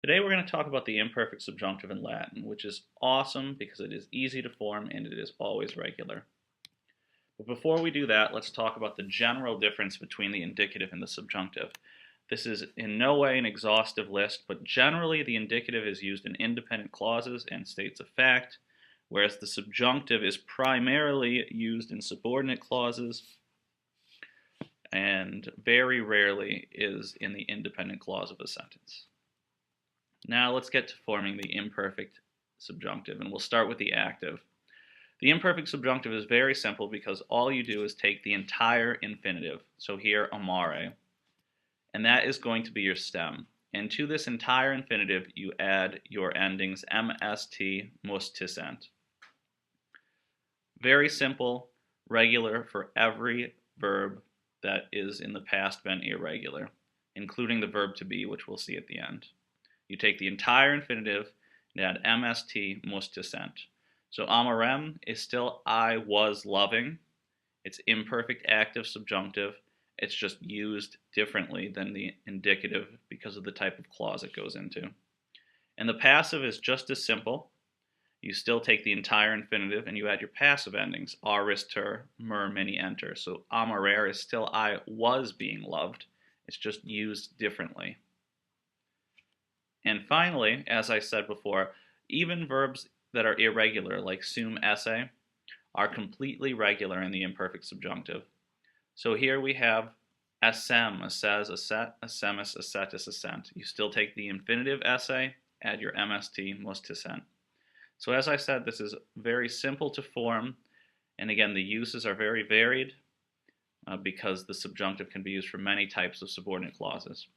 Today we're going to talk about the imperfect subjunctive in Latin, which is awesome because it is easy to form and it is always regular. But before we do that, let's talk about the general difference between the indicative and the subjunctive. This is in no way an exhaustive list, but generally the indicative is used in independent clauses and states of fact, whereas the subjunctive is primarily used in subordinate clauses and very rarely is in the independent clause of a sentence. Now let's get to forming the imperfect subjunctive, and we'll start with the active. The imperfect subjunctive is very simple because all you do is take the entire infinitive, so here amare, and that is going to be your stem. And to this entire infinitive you add your endings mst, musticent. Very simple, regular for every verb that is in the past been irregular, including the verb to be, which we'll see at the end. You take the entire infinitive and add mst, musticent. So amarem is still I was loving. It's imperfect active subjunctive. It's just used differently than the indicative because of the type of clause it goes into. And the passive is just as simple. You still take the entire infinitive and you add your passive endings, aris, ter, mer, mini, enter. So amarer is still I was being loved. It's just used differently. And finally, as I said before, even verbs that are irregular, like sum esse, are completely regular in the imperfect subjunctive. So here we have essem, asses, asset, assemus, ascetus, assent. You still take the infinitive esse, add your mst, musticent. So as I said, this is very simple to form, and again, the uses are very varied because the subjunctive can be used for many types of subordinate clauses.